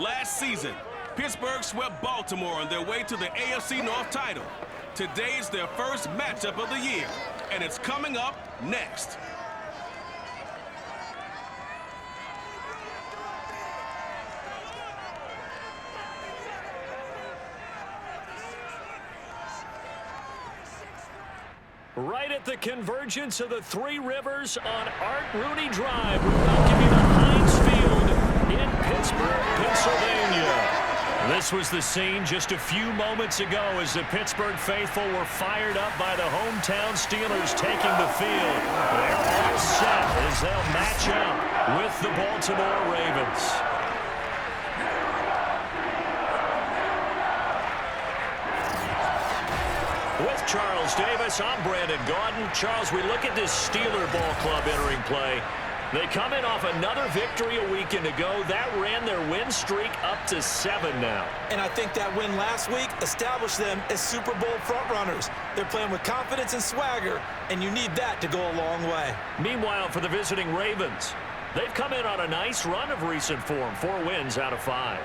Last season, Pittsburgh swept Baltimore on their way to the AFC North title. Today is their first matchup of the year, and it's coming up next. Right at the convergence of the Three Rivers on Art Rooney Drive, we welcome you to Heinz Field in Pittsburgh, Pennsylvania. This was the scene just a few moments ago as the Pittsburgh faithful were fired up by the hometown Steelers taking the field. They're all set as they'll match up with the Baltimore Ravens. With Charles Davis, I'm Brandon Gaudin. Charles, we look at this Steeler ball club entering play. They come in off another victory a weekend ago. That ran their win streak up to 7 now. And I think that win last week established them as Super Bowl frontrunners. They're playing with confidence and swagger, and you need that to go a long way. Meanwhile, for the visiting Ravens, they've come in on a nice run of recent form, 4 wins out of 5.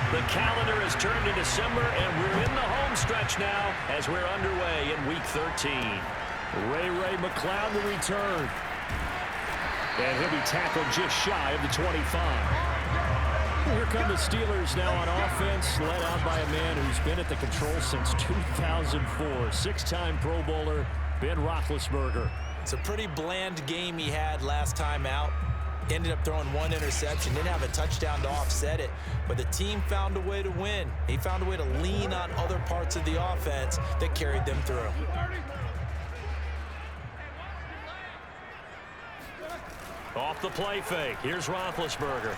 The calendar has turned to December, and we're in the home stretch now as we're underway in Week 13. Ray McCloud to return. And he'll be tackled just shy of the 25. Here come the Steelers now on offense, led out by a man who's been at the control since 2004. 6-time Pro Bowler, Ben Roethlisberger. It's a pretty bland game he had last time out. Ended up throwing 1 interception, didn't have a touchdown to offset it, but the team found a way to win. He found a way to lean on other parts of the offense that carried them through. Off the play fake, here's Roethlisberger.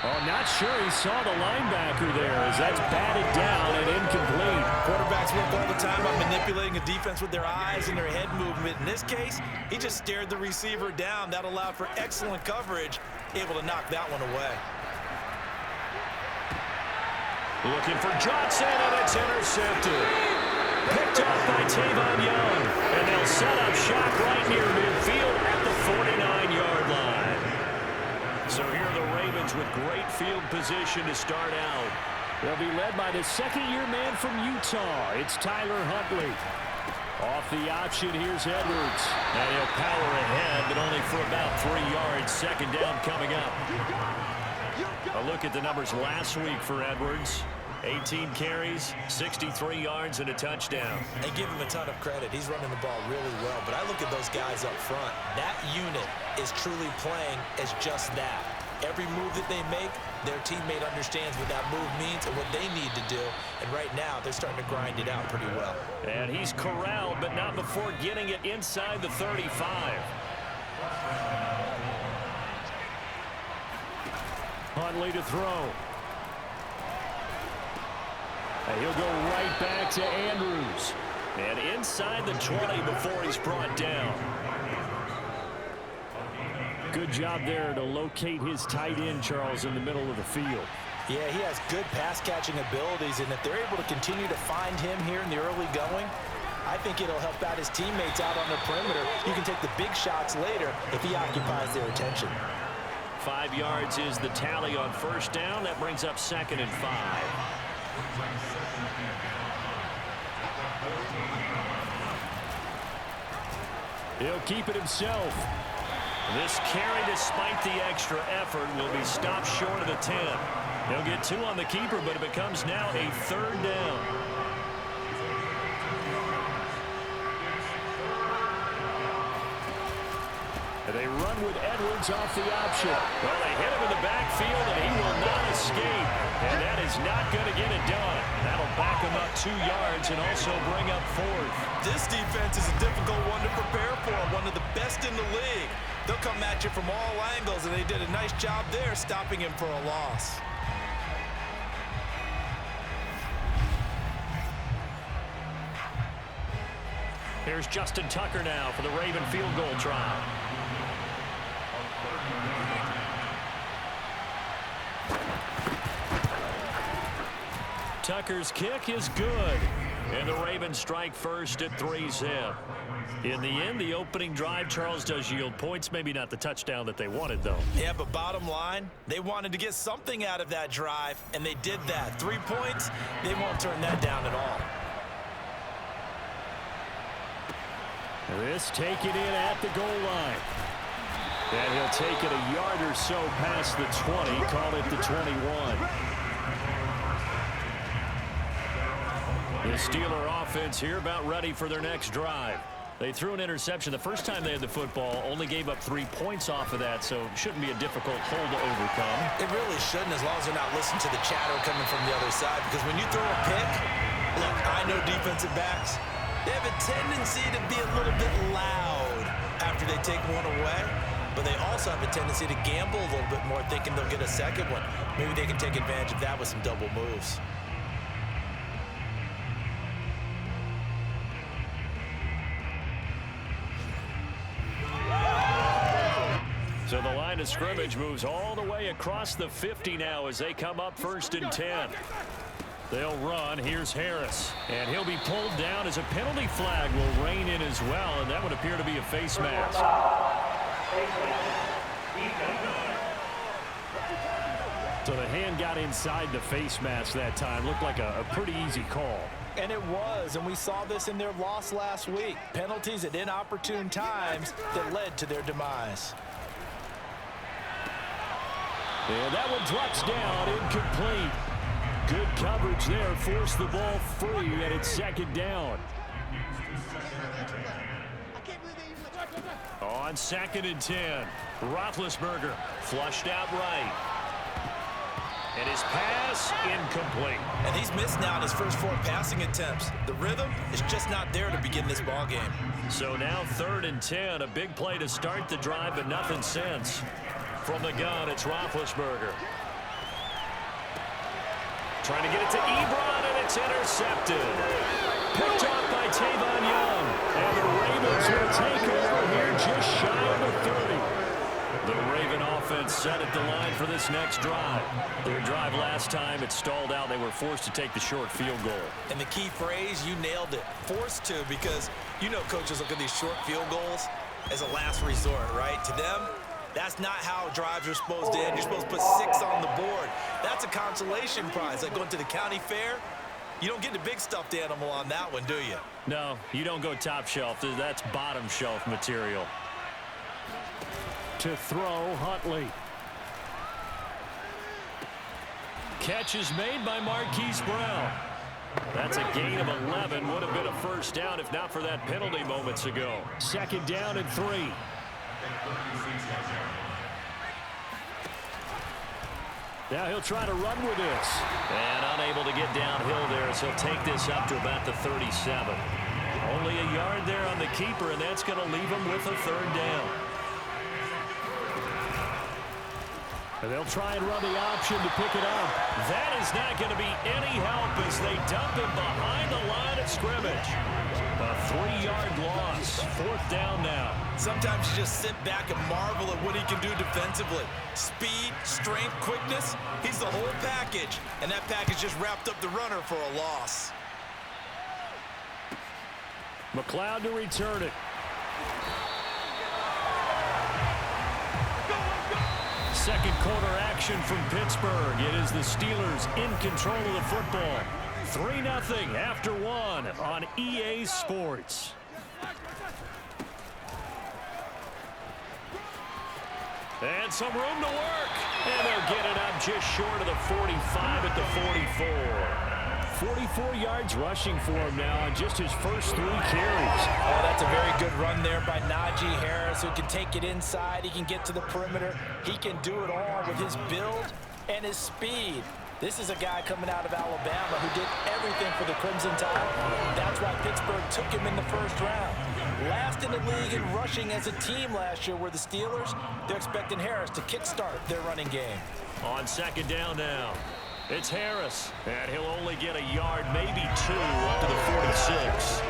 Oh, not sure he saw the linebacker there as that's batted down and incomplete. Quarterbacks work all the time on manipulating a defense with their eyes and their head movement. In this case, he just stared the receiver down. That allowed for excellent coverage, able to knock that one away. Looking for Johnson, and it's intercepted. Picked up by Tavon Young, and they'll set up shop right near midfield at the 49-yard line. So here are the Ravens with great field position to start out. They'll be led by the second-year man from Utah. It's Tyler Huntley. Off the option, here's Edwards. And he'll power ahead, but only for about 3 yards. Second down coming up. A look at the numbers last week for Edwards. 18 carries, 63 yards, and a touchdown. And give him a ton of credit. He's running the ball really well. But I look at those guys up front. That unit is truly playing as just that. Every move that they make, their teammate understands what that move means and what they need to do. And right now, they're starting to grind it out pretty well. And he's corralled, but not before getting it inside the 35. Huntley to throw. And he'll go right back to Andrews. And inside the 20 before he's brought down. Good job there to locate his tight end, Charles, in the middle of the field. Yeah, he has good pass-catching abilities, and if they're able to continue to find him here in the early going, I think it'll help out his teammates out on the perimeter. You can take the big shots later if he occupies their attention. 5 yards is the tally on first down. That brings up 2nd and 5. He'll keep it himself. This carry, despite the extra effort, will be stopped short of the 10. He'll get 2 on the keeper, but it becomes now a 3rd down. And they run with Edwards off the option. Well, they hit him in the backfield, and he will not escape. And that is not going to get it done. That'll back him up 2 yards and also bring up 4th. This defense is a difficult one to prepare for, one of the best in the league. They'll come at you from all angles, and they did a nice job there stopping him for a loss. Here's Justin Tucker now for the Raven field goal try. Tucker's kick is good. And the Ravens strike first at 3-zip. In the end, the opening drive, Charles, does yield points. Maybe not the touchdown that they wanted, though. Yeah, but bottom line, they wanted to get something out of that drive, and they did that. 3 points, they won't turn that down at all. This taken in at the goal line. And he'll take it a yard or so past the 20, call it the 21. The Steeler offense here about ready for their next drive. They threw an interception the first time they had the football, only gave up 3 points off of that, so it shouldn't be a difficult hole to overcome. It really shouldn't, as long as they're not listening to the chatter coming from the other side, because when you throw a pick, look, I know defensive backs, they have a tendency to be a little bit loud after they take one away, but they also have a tendency to gamble a little bit more, thinking they'll get a second one. Maybe they can take advantage of that with some double moves. So the line of scrimmage moves all the way across the 50 now as they come up 1st and 10. They'll run. Here's Harris. And he'll be pulled down as a penalty flag will rein in as well, and that would appear to be a face mask. So the hand got inside the face mask that time. Looked like a pretty easy call. And it was, and we saw this in their loss last week. Penalties at inopportune times that led to their demise. And that one drops down, incomplete. Good coverage there, forced the ball free, and it's 2nd down. On 2nd and 10, Roethlisberger flushed out right. And his pass, incomplete. And he's missed now in his first 4 passing attempts. The rhythm is just not there to begin this ball game. So now 3rd and 10, a big play to start the drive, but nothing since. From the gun, it's Roethlisberger. Trying to get it to Ebron, and it's intercepted. Picked off by Tavon Young. And the Ravens will take over here just shy of the 30. The Raven offense set at the line for this next drive. Their drive last time, it stalled out. They were forced to take the short field goal. And the key phrase, you nailed it. Forced to, because you know coaches look at these short field goals as a last resort, right? To them, that's not how drives are supposed to end. You're supposed to put 6 on the board. That's a consolation prize. Like going to the county fair, you don't get the big stuffed animal on that one, do you? No, you don't go top shelf. That's bottom shelf material. To throw, Huntley. Catch is made by Marquise Brown. That's a gain of 11. Would have been a first down if not for that penalty moments ago. 2nd down and 3. Now he'll try to run with this. And unable to get downhill there, so he'll take this up to about the 37. Only a yard there on the keeper, and that's going to leave him with a 3rd down. And they'll try and run the option to pick it up. That is not going to be any help as they dump him behind the line of scrimmage. A 3-yard loss. 4th down now. Sometimes you just sit back and marvel at what he can do defensively. Speed, strength, quickness. He's the whole package. And that package just wrapped up the runner for a loss. McLeod to return it. Second quarter action from Pittsburgh. It is the Steelers in control of the football. 3-0 after 1 on EA Sports. And some room to work. And they'll get it up just short of the 45 at the 44. 44 yards rushing for him now on just his first 3 carries. Oh, that's a very good run there by Najee Harris, who can take it inside. He can get to the perimeter. He can do it all with his build and his speed. This is a guy coming out of Alabama who did everything for the Crimson Tide. That's why Pittsburgh took him in the first round. Last in the league in rushing as a team last year were the Steelers. They're expecting Harris to kickstart their running game. On 2nd down now. It's Harris, and he'll only get a yard, maybe 2, up to the 46.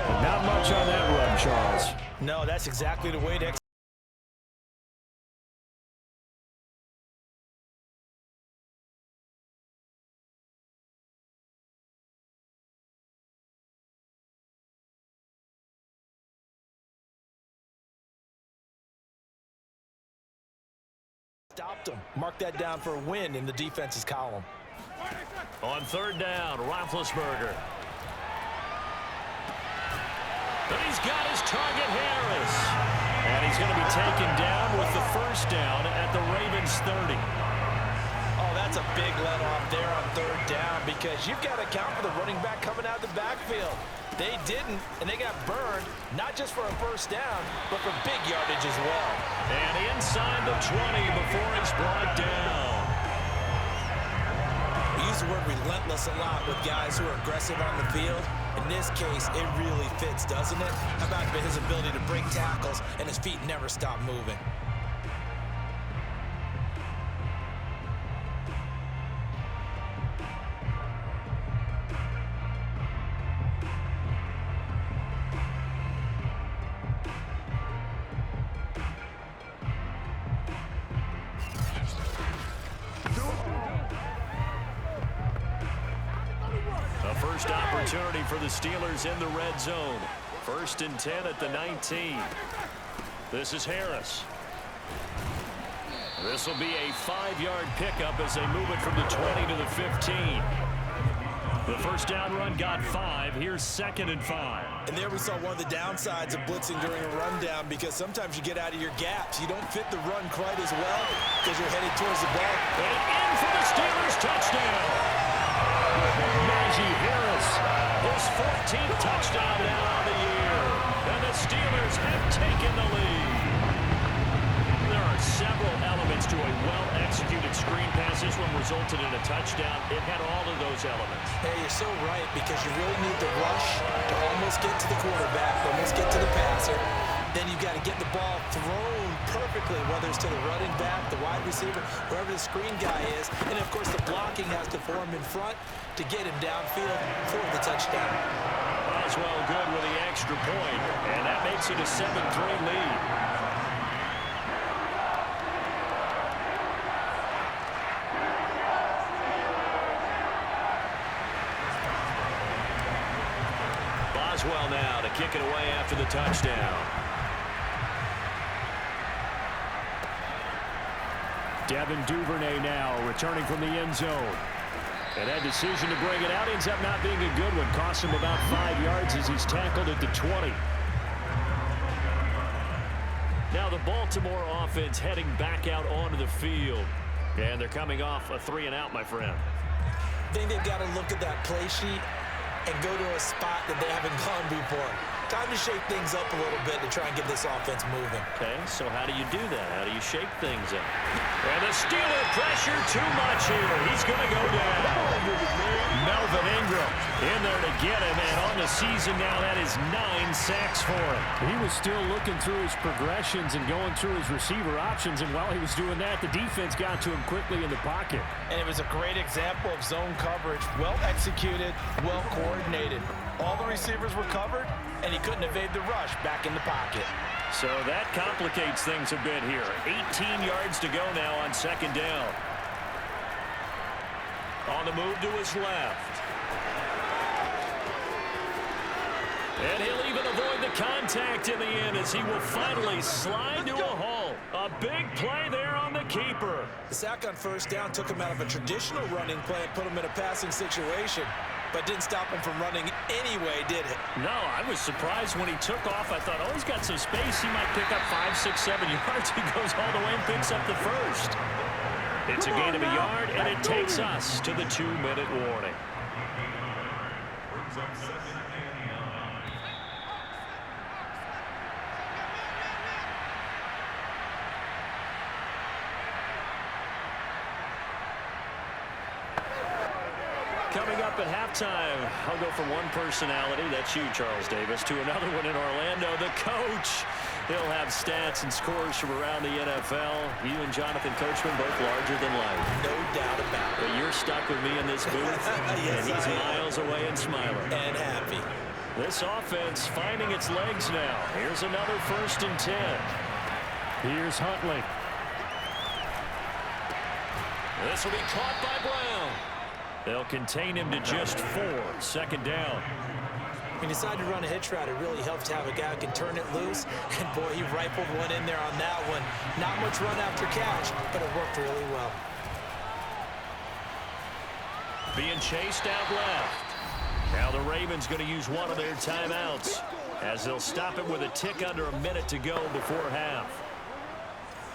And not much on that run, Charles. No, that's exactly the way to stopped him. Mark that down for a win in the defense's column. On third down, Roethlisberger. But he's got his target, Harris. And he's going to be taken down with the first down at the Ravens 30. Oh, that's a big let off there on third down because you've got to account for the running back coming out of the backfield. They didn't, and they got burned, not just for a first down, but for big yardage as well. And inside the 20 before he's brought down. We use the word relentless a lot with guys who are aggressive on the field. In this case, it really fits, doesn't it? How about his ability to break tackles and his feet never stop moving? First opportunity for the Steelers in the red zone. 1st and 10 at the 19. This is Harris. This will be a 5-yard pickup as they move it from the 20 to the 15. The first down run got 5. Here's 2nd and 5. And there we saw one of the downsides of blitzing during a rundown because sometimes you get out of your gaps. You don't fit the run quite as well because you're headed towards the ball. And in for the Steelers touchdown. Najee Harris, his 14th touchdown now on the year. And the Steelers have taken the lead. There are several elements to a well-executed screen pass. This one resulted in a touchdown. It had all of those elements. Hey, you're so right because you really need the rush to almost get to the quarterback, almost get to the passer. Then you've got to get the ball thrown perfectly, whether it's to the running back, the wide receiver, wherever the screen guy is. And, of course, the blocking has to form in front to get him downfield for the touchdown. Boswell good with the extra point, and that makes it a 7-3 lead. Boswell now to kick it away after the touchdown. Devin Duvernay now returning from the end zone. And that decision to bring it out ends up not being a good one. Costs him about 5 yards as he's tackled at the 20. Now the Baltimore offense heading back out onto the field. And they're coming off a 3-and-out, my friend. I think they've got to look at that play sheet and go to a spot that they haven't gone before. Time to shake things up a little bit to try and get this offense moving. Okay, so how do you do that? How do you shake things up? And the Steeler pressure too much here. He's going to go down. Melvin Ingram in there to get him, and on the season now, that is 9 sacks for him. He was still looking through his progressions and going through his receiver options, and while he was doing that, the defense got to him quickly in the pocket. And it was a great example of zone coverage. Well executed, well coordinated. All the receivers were covered, and he couldn't evade the rush back in the pocket. So that complicates things a bit here. 18 yards to go now on 2nd down. On the move to his left. And he'll even avoid the contact in the end as he will finally slide to a halt. A big play there on the keeper. The sack on 1st down took him out of a traditional running play and put him in a passing situation, but didn't stop him from running anyway, did it? No, I was surprised when he took off. I thought, oh, he's got some space. He might pick up 5, 6, 7 yards. He goes all the way and picks up the first. It's a gain of a yard, and it takes us to the 2-minute warning. Coming up at halftime, I'll go from one personality, that's you, Charles Davis, to another one in Orlando, the coach. He'll have stats and scores from around the NFL. You and Jonathan Coachman both larger than life. No doubt about it. But you're stuck with me in this booth, Yes, and he's miles away and smiling. And happy. This offense finding its legs now. Here's another 1st and 10. Here's Huntley. This will be caught by Brown. They'll contain him to just 4. 2nd down. He decided to run a hitch route. It really helps to have a guy who can turn it loose. And, boy, he rifled one in there on that one. Not much run after catch, but it worked really well. Being chased out left. Now the Ravens going to use one of their timeouts as they'll stop it with a tick under a minute to go before half.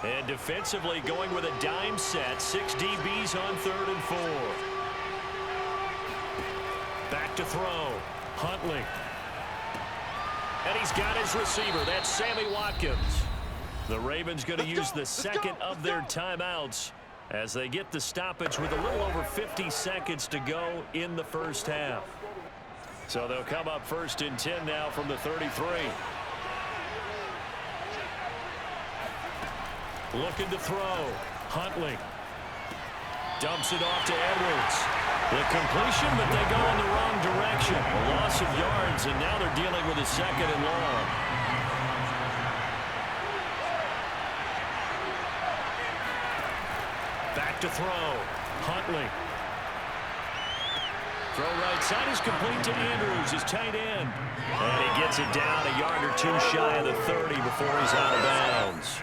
And defensively going with a dime set. 6 DBs on 3rd and 4. Back to throw. Huntley. And he's got his receiver. That's Sammy Watkins. The Ravens going to use the second of their timeouts as they get the stoppage with a little over 50 seconds to go in the first half. So they'll come up 1st and 10 now from the 33. Looking to throw. Huntley. Dumps it off to Edwards. The completion, but they go in the wrong direction. A loss of yards, and now they're dealing with a 2nd and long. Back to throw. Huntley. Throw right side is complete to Andrews, his tight end. And he gets it down a yard or 2 shy of the 30 before he's out of bounds.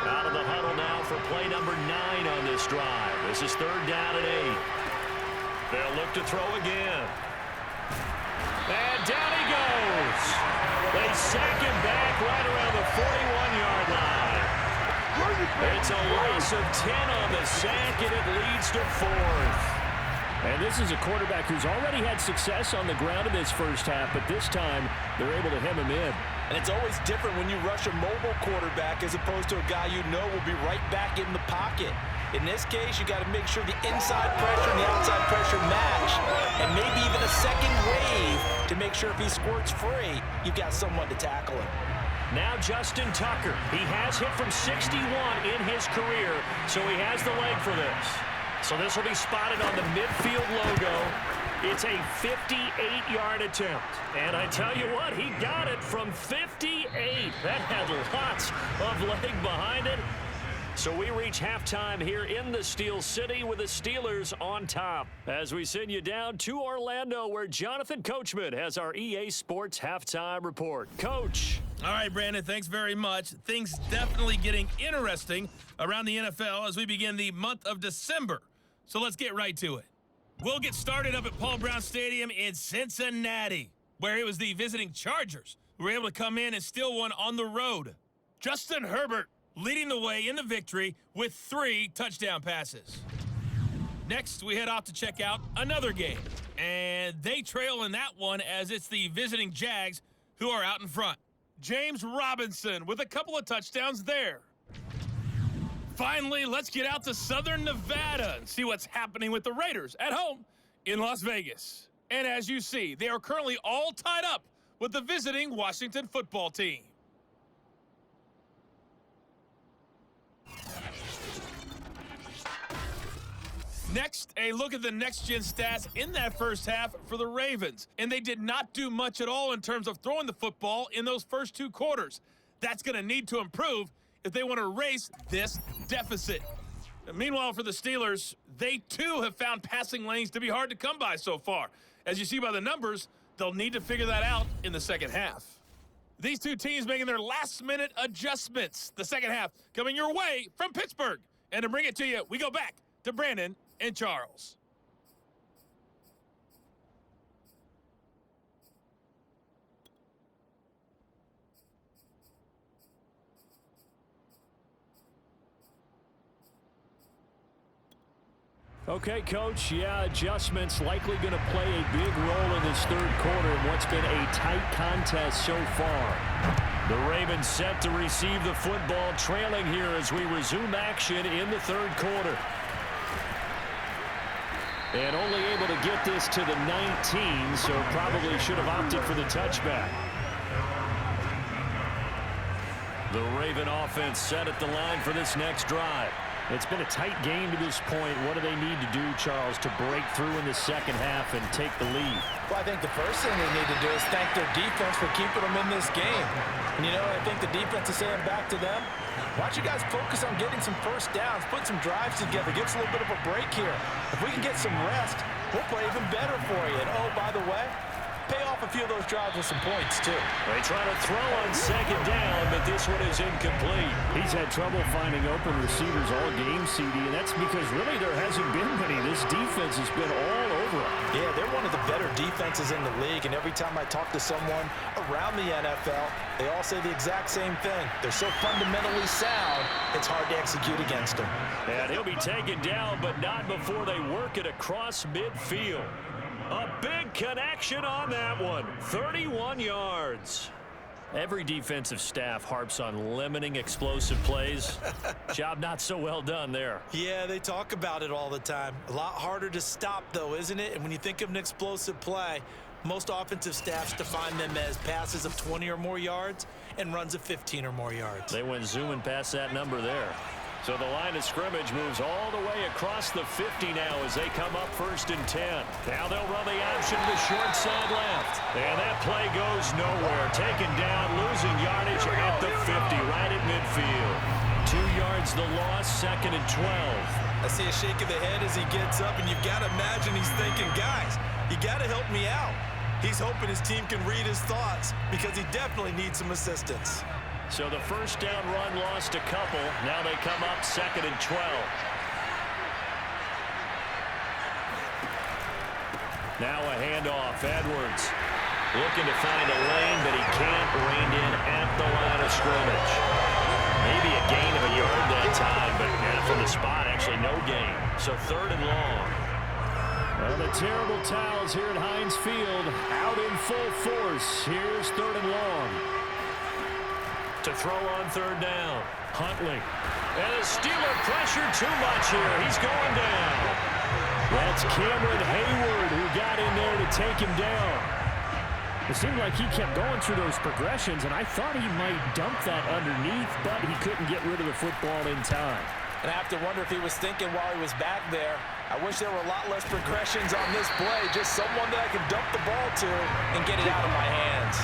Out of the huddle now for play number 9 on this drive. This is 3rd down and 8. They'll look to throw again. And down he goes. They sack him back right around the 41-yard line. It's a loss of 10 on the sack, and it leads to 4th. And this is a quarterback who's already had success on the ground in this first half, but this time they're able to hem him in. And it's always different when you rush a mobile quarterback as opposed to a guy you know will be right back in the pocket. In this case, you got to make sure the inside pressure and the outside pressure match, and maybe even a second wave to make sure if he squirts free, you've got someone to tackle him. Now Justin Tucker. He has hit from 61 in his career, so he has the leg for this. So this will be spotted on the midfield logo. It's a 58-yard attempt. And I tell you what, he got it from 58. That had lots of leg behind it. So we reach halftime here in the Steel City with the Steelers on top. As we send you down to Orlando, where Jonathan Coachman has our EA Sports halftime report. Coach. All right, Brandon, thanks very much. Things definitely getting interesting around the NFL as we begin the month of December. So let's get right to it. We'll get started up at Paul Brown Stadium in Cincinnati, where it was the visiting Chargers who were able to come in and steal one on the road. Justin Herbert leading the way in the victory with 3 touchdown passes. Next, we head off to check out another game, and they trail in that one as it's the visiting Jags who are out in front. James Robinson with a couple of touchdowns there. Finally, let's get out to Southern Nevada and see what's happening with the Raiders at home in Las Vegas. And as you see, they are currently all tied up with the visiting Washington football team. Next, a look at the next-gen stats in that first half for the Ravens. And they did not do much at all in terms of throwing the football in those first 2 quarters. That's going to need to improve if they want to erase this deficit. And meanwhile, for the Steelers, they too have found passing lanes to be hard to come by so far. As you see by the numbers, they'll need to figure that out in the second half. These 2 teams making their last-minute adjustments. The second half coming your way from Pittsburgh. And to bring it to you, we go back to Brandon and Charles. Okay, Coach, adjustments likely going to play a big role in this third quarter in what's been a tight contest so far. The Ravens set to receive the football, trailing here as we resume action in the third quarter. And only able to get this to the 19, so probably should have opted for the touchback. The Raven offense set at the line for this next drive. It's been a tight game to this point. What do they need to do, Charles, to break through in the second half and take the lead? Well, I think the first thing they need to do is thank their defense for keeping them in this game. And, you know, I think the defense is saying back to them, why don't you guys focus on getting some first downs, put some drives together, give us a little bit of a break here. If we can get some rest, we'll play even better for you. And, oh, by the way, pay off a few of those drives with some points, too. They try to throw on second down, but this one is incomplete. He's had trouble finding open receivers all game, CD, and that's because really there hasn't been many. This defense has been all over him. Yeah, they're one of the better defenses in the league, and every time I talk to someone around the NFL, they all say the exact same thing. They're so fundamentally sound, it's hard to execute against them. And he'll be taken down, but not before they work it across midfield. A big connection on that one. 31 yards. Every defensive staff harps on limiting explosive plays. Job not so well done there. Yeah, they talk about it all the time. A lot harder to stop, though, isn't it? And when you think of an explosive play, most offensive staffs define them as passes of 20 or more yards and runs of 15 or more yards. They went zooming past that number there. So the line of scrimmage moves all the way across the 50 now as they come up 1st and 10. Now they'll run the option to the short side left. And that play goes nowhere. Taken down, losing yardage at the 50, right at midfield. 2 yards the loss, 2nd and 12. I see a shake of the head as he gets up, and you've got to imagine he's thinking, guys, you got to help me out. He's hoping his team can read his thoughts because he definitely needs some assistance. So the first down run lost a couple. Now they come up 2nd and 12. Now a handoff. Edwards Looking to find a lane, but he can't rein in at the line of scrimmage. Maybe a gain of a yard that time, but from the spot, actually no gain. So 3rd and long. Well, the terrible towels here at Heinz Field out in full force. Here's 3rd and long. To throw on 3rd down. Huntley. And the Steeler pressure too much here. He's going down. That's Cameron Hayward who got in there to take him down. It seemed like he kept going through those progressions, and I thought he might dump that underneath, but he couldn't get rid of the football in time. And I have to wonder if he was thinking while he was back there, I wish there were a lot less progressions on this play, just someone that I could dump the ball to and get it out of my hands.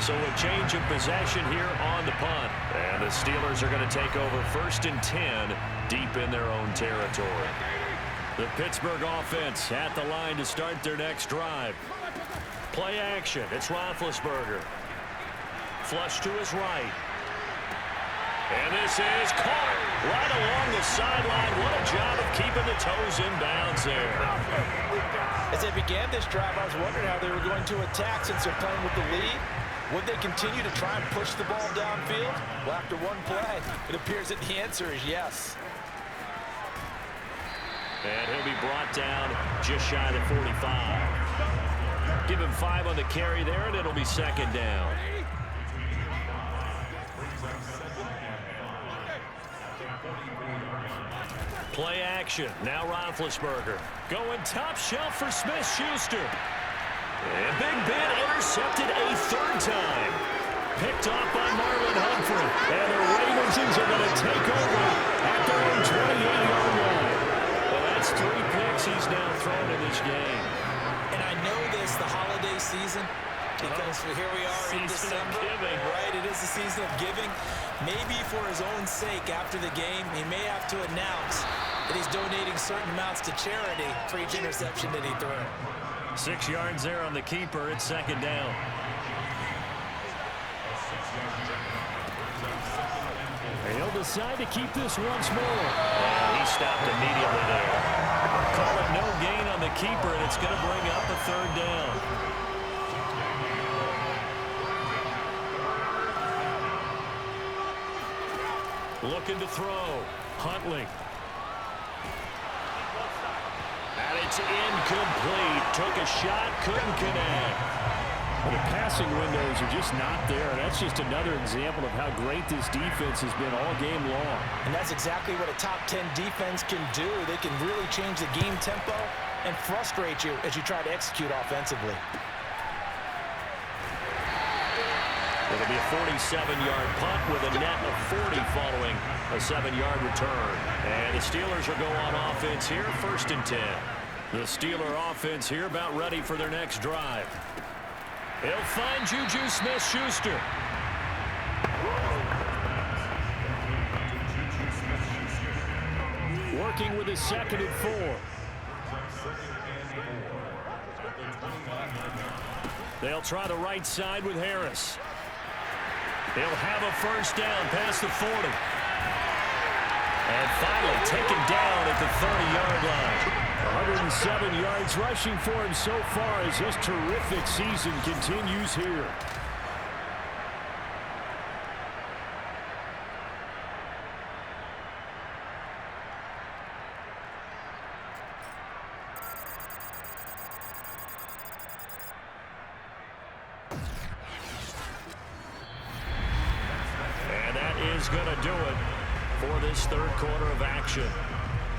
So a change of possession here on the punt. And the Steelers are going to take over 1st and 10 deep in their own territory. The Pittsburgh offense at the line to start their next drive. Play action. It's Roethlisberger. Flush to his right. And this is caught right along the sideline. What a job of keeping the toes in bounds there. As they began this drive, I was wondering how they were going to attack since they're playing with the lead. Would they continue to try and push the ball downfield? Well, after one play, it appears that the answer is yes. And he'll be brought down just shy of 45. Give him 5 on the carry there, and it'll be 2nd down. Play action. Now Roethlisberger. Going top shelf for Smith-Schuster. And Big Ben intercepted a 3rd time. Picked off by Marlon Humphrey. And the Ravens are going to take over at their own 28-yard line. Well, that's 3 picks he's now thrown in this game. And I know this, the holiday season, because here we are in December. Right, it is the season of giving. Maybe for his own sake after the game, he may have to announce that he's donating certain amounts to charity for each interception that he threw. 6 yards there on the keeper. It's 2nd down. He'll decide to keep this once more. And he stopped immediately there. Call it no gain on the keeper, and it's going to bring up a 3rd down. Looking to throw. Huntley. And it's incomplete. Took a shot, couldn't connect. Well, the passing windows are just not there. That's just another example of how great this defense has been all game long. And that's exactly what a top 10 defense can do. They can really change the game tempo and frustrate you as you try to execute offensively. It'll be a 47-yard punt with a net of 40 following a 7-yard return. And the Steelers will go on offense here, 1st and 10. The Steeler offense here about ready for their next drive. He'll find Juju Smith-Schuster. Working with his 2nd and 4. They'll try the right side with Harris. They'll have a 1st down past the 40. And finally taken down at the 30-yard line. 107 yards rushing for him so far as this terrific season continues here. Is going to do it for this 3rd quarter of action.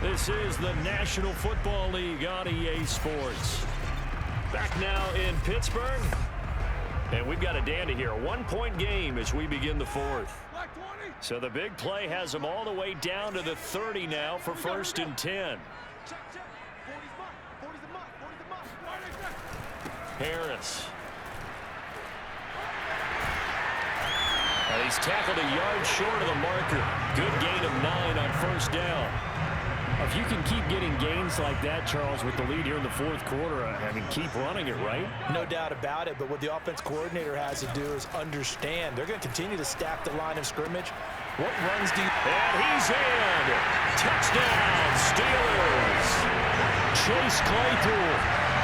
This is the National Football League on EA Sports. Back now in Pittsburgh. And we've got a dandy here. A 1-point game as we begin the 4th. So the big play has them all the way down to the 30 now for 1st and 10. Harris. He's tackled a yard short of the marker. Good gain of 9 on 1st down. If you can keep getting gains like that, Charles, with the lead here in the 4th quarter, I mean, keep running it, right? No doubt about it, but what the offense coordinator has to do is understand. They're going to continue to stack the line of scrimmage. What runs do you... And he's in! Touchdown, Steelers! Chase Claypool,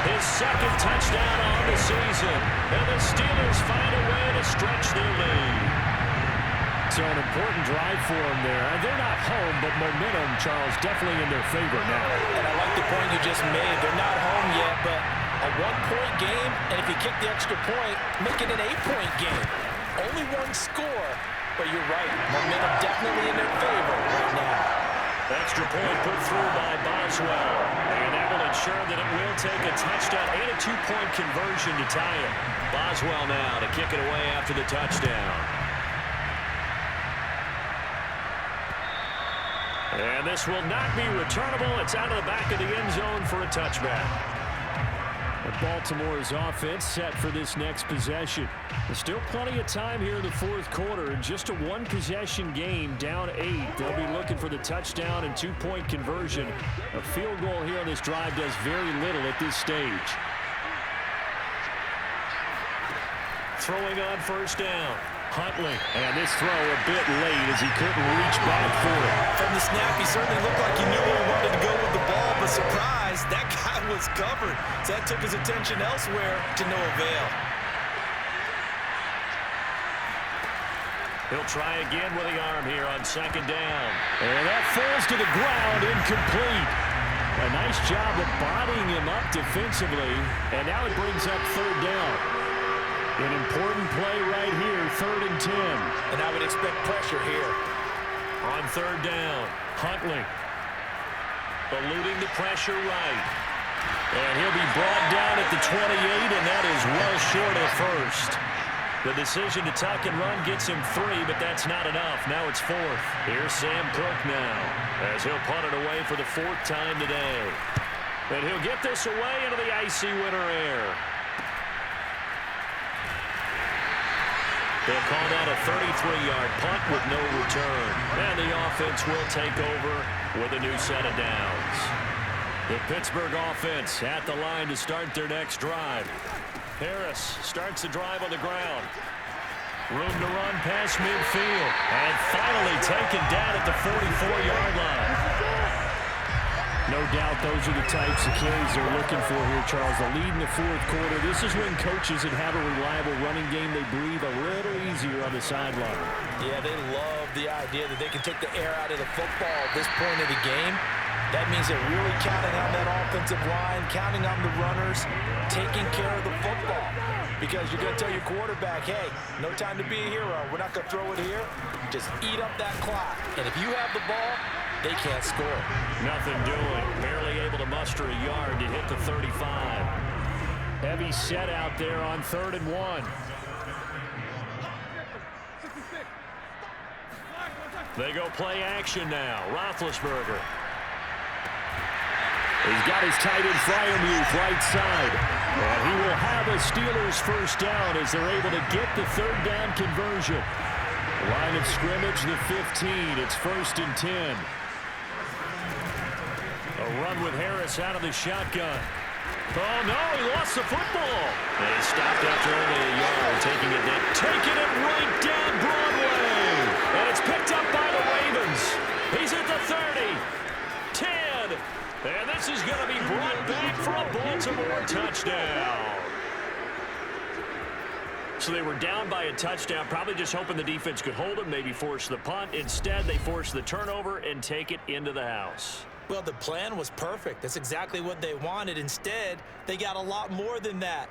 his 2nd touchdown on the season. And the Steelers find a way to stretch their lead. So an important drive for them there. They're not home, but momentum, Charles, definitely in their favor now. And I like the point you just made. They're not home yet, but a 1-point game, and if you kick the extra point, make it an 8-point game. Only 1 score, but you're right. Momentum definitely in their favor right now. Extra point put through by Boswell. And that will ensure that it will take a touchdown and a 2-point conversion to tie it. Boswell now to kick it away after the touchdown. And this will not be returnable. It's out of the back of the end zone for a touchback. And Baltimore's offense set for this next possession. There's still plenty of time here in the 4th quarter. Just a 1-possession game, down 8. They'll be looking for the touchdown and 2-point conversion. A field goal here on this drive does very little at this stage. Throwing on 1st down. Huntley, and this throw a bit late as he couldn't reach back for it. From the snap, he certainly looked like he knew where he wanted to go with the ball, but surprise, that guy was covered. So that took his attention elsewhere to no avail. He'll try again with the arm here on 2nd down. And that falls to the ground, incomplete. A nice job of bodying him up defensively, and now it brings up 3rd down. An important play right here, 3rd and 10. And I would expect pressure here. On 3rd down, Huntley eluding the pressure right. And he'll be brought down at the 28, and that is well short of 1st. The decision to tuck and run gets him 3, but that's not enough. Now it's 4th. Here's Sam Cook now as he'll punt it away for the 4th time today. And he'll get this away into the icy winter air. They'll call that a 33-yard punt with no return. And the offense will take over with a new set of downs. The Pittsburgh offense at the line to start their next drive. Harris starts the drive on the ground. Room to run past midfield. And finally taken down at the 44-yard line. No doubt those are the types of carries they're looking for here, Charles. The lead in the 4th quarter. This is when coaches that have a reliable running game, they breathe a little easier on the sideline. Yeah, they love the idea that they can take the air out of the football at this point of the game. That means they're really counting on that offensive line, counting on the runners, taking care of the football. Because you're going to tell your quarterback, hey, no time to be a hero. We're not going to throw it here. Just eat up that clock. And if you have the ball, they can't score. Nothing doing. Barely able to muster a yard to hit the 35. Heavy set out there on 3rd and 1. They go play action now. Roethlisberger. He's got his tight end Freiermuth right side. And he will have a Steelers first down as they're able to get the third down conversion. Line of scrimmage, the 15. It's 1st and 10. A run with Harris out of the shotgun. Oh, no, he lost the football. And he stopped after only a yard, taking it right down Broadway. And it's picked up by the Ravens. He's at the 30, 10. And this is going to be brought back for a Baltimore touchdown. So they were down by a touchdown, probably just hoping the defense could hold them, maybe force the punt. Instead, they force the turnover and take it into the house. Well, the plan was perfect. That's exactly what they wanted. Instead, they got a lot more than that.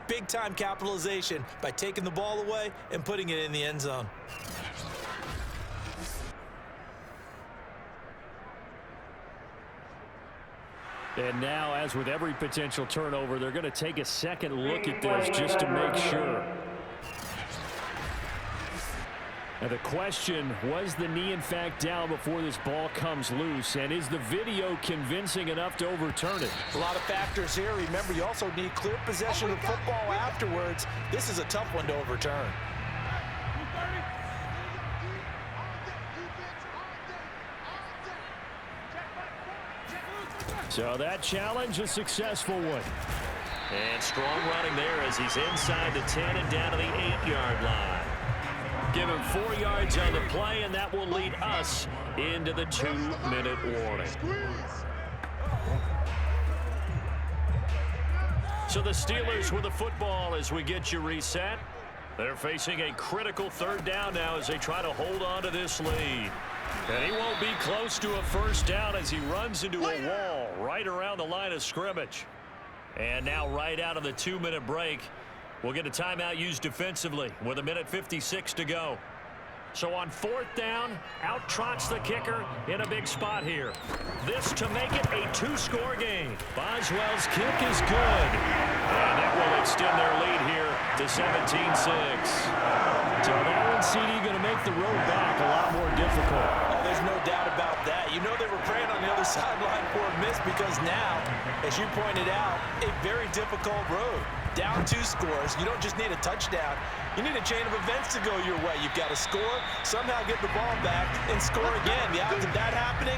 Big-time capitalization by taking the ball away and putting it in the end zone. And now, as with every potential turnover, they're going to take a second look at this just to make sure. And the question, was the knee in fact down before this ball comes loose? And is the video convincing enough to overturn it? A lot of factors here. Remember, you also need clear possession of football afterwards. This is a tough one to overturn. So that challenge, a successful one. And strong running there as he's inside the 10 and down to the 8-yard line. Give him 4 yards on the play, and that will lead us into the 2-minute warning. So the Steelers with the football as we get you reset. They're facing a critical third down now as they try to hold on to this lead. And he won't be close to a first down as he runs into a wall right around the line of scrimmage. And now right out of the 2-minute break, we'll get a timeout used defensively with 1:56 to go. So on 4th down, out trots the kicker in a big spot here. This to make it a 2-score game. Boswell's kick is good. And that will extend their lead here to 17-6. So that one, CD, going to make the road back a lot more difficult. Oh, there's no doubt about that. You know they were praying on the other sideline for a miss because now, as you pointed out, a very difficult road. Down 2 scores. You don't just need a touchdown. You need a chain of events to go your way. You've got to score, somehow get the ball back, and score again. The odds of that happening,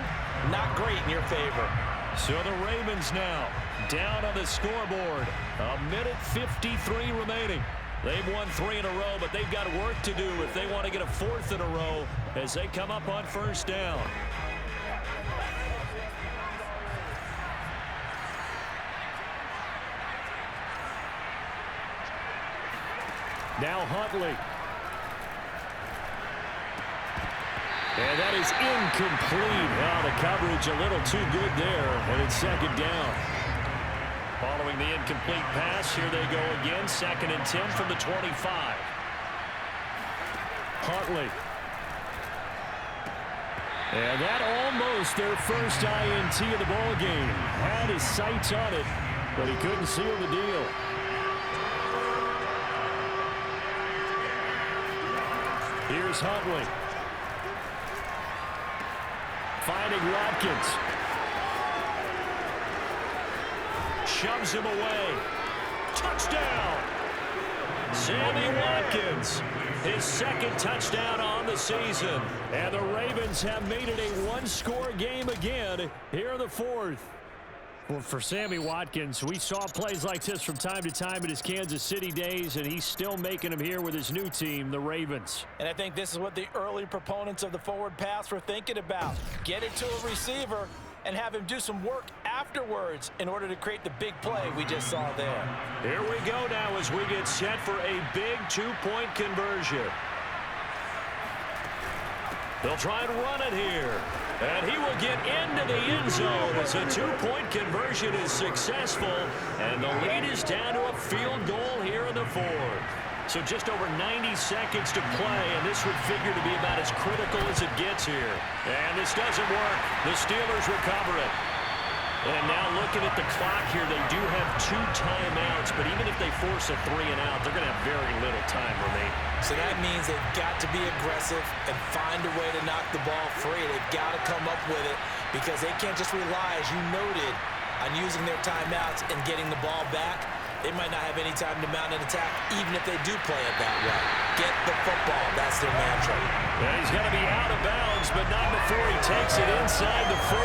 not great in your favor. So the Ravens now down on the scoreboard. 1:53 remaining. They've won 3 in a row, but they've got work to do if they want to get a 4th in a row as they come up on first down. Now Huntley. And that is incomplete. Now the coverage a little too good there, and it's 2nd down. Following the incomplete pass, here they go again. 2nd and 10 from the 25. Huntley. And that almost their first INT of the ball game. Had his sights on it, but he couldn't seal the deal. Here's Huntley. Finding Watkins. Shoves him away. Touchdown! Sammy Watkins, his 2nd touchdown on the season. And the Ravens have made it a 1-score game again here in the 4th. Well, for Sammy Watkins, we saw plays like this from time to time in his Kansas City days, and he's still making them here with his new team, the Ravens. And I think this is what the early proponents of the forward pass were thinking about. Get it to a receiver and have him do some work afterwards in order to create the big play we just saw there. Here we go now as we get set for a big 2-point conversion. They'll try and run it here. And he will get into the end zone as a 2-point conversion is successful. And the lead is down to a field goal here in the 4th. So just over 90 seconds to play, and this would figure to be about as critical as it gets here. And this doesn't work. The Steelers recover it. And now looking at the clock here, they do have 2 timeouts, but even if they force a 3 and out, they're going to have very little time remaining. So that means they've got to be aggressive and find a way to knock the ball free. They've got to come up with it because they can't just rely, as you noted, on using their timeouts and getting the ball back. They might not have any time to mount an attack, even if they do play it that way. Get the football. That's their mantra. Yeah, he's got to be out of bounds, but not before he takes it inside the 40.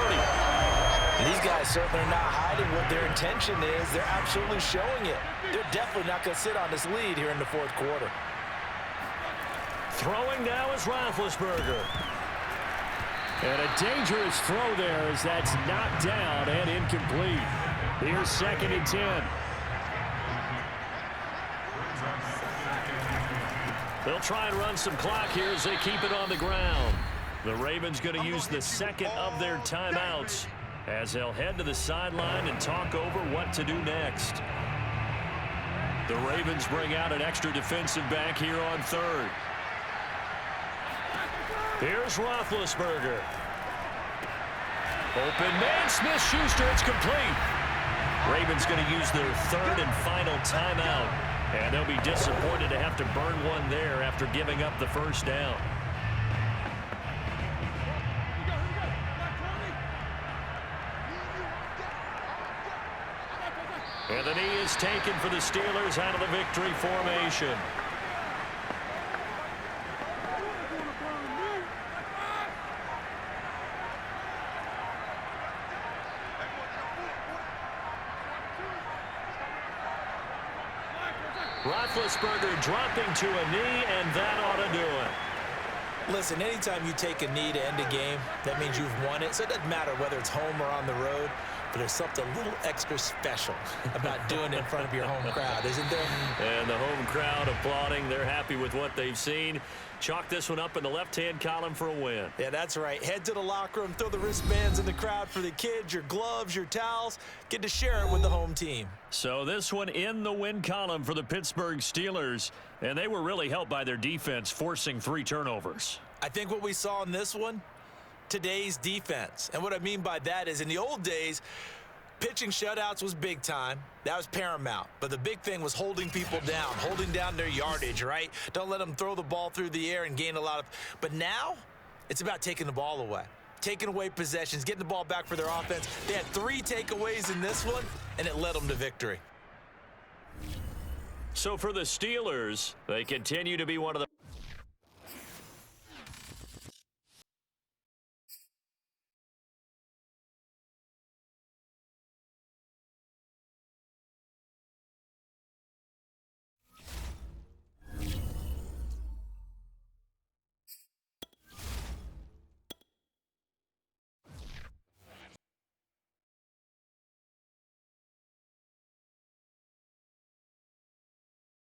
And these guys certainly are not hiding what their intention is. They're absolutely showing it. They're definitely not going to sit on this lead here in the 4th quarter. Throwing now is Roethlisberger. And a dangerous throw there as that's knocked down and incomplete. Here's 2nd and 10. They'll try and run some clock here as they keep it on the ground. The Ravens going to use the 2nd of their timeouts as they'll head to the sideline and talk over what to do next. The Ravens bring out an extra defensive back here on 3rd. Here's Roethlisberger. Open man, Smith-Schuster, it's complete. Ravens going to use their 3rd and final timeout, and they'll be disappointed to have to burn one there after giving up the 1st down. And the knee is taken for the Steelers out of the victory formation. Roethlisberger dropping to a knee, and that ought to do it. Listen, anytime you take a knee to end a game, that means you've won it. So it doesn't matter whether it's home or on the road, but there's something a little extra special about doing it in front of your home crowd, isn't there? And the home crowd applauding. They're happy with what they've seen. Chalk this one up in the left-hand column for a win. Yeah, that's right. Head to the locker room, throw the wristbands in the crowd for the kids, your gloves, your towels. Get to share it with the home team. So this one in the win column for the Pittsburgh Steelers, and they were really helped by their defense, forcing 3 turnovers. I think what we saw in this one, today's defense. And what I mean by that is in the old days, pitching shutouts was big time. That was paramount. But the big thing was holding people down, holding down their yardage, right? Don't let them throw the ball through the air and gain a lot of... But now, it's about taking the ball away. Taking away possessions, getting the ball back for their offense. They had 3 takeaways in this one, and it led them to victory. So for the Steelers, they continue to be one of the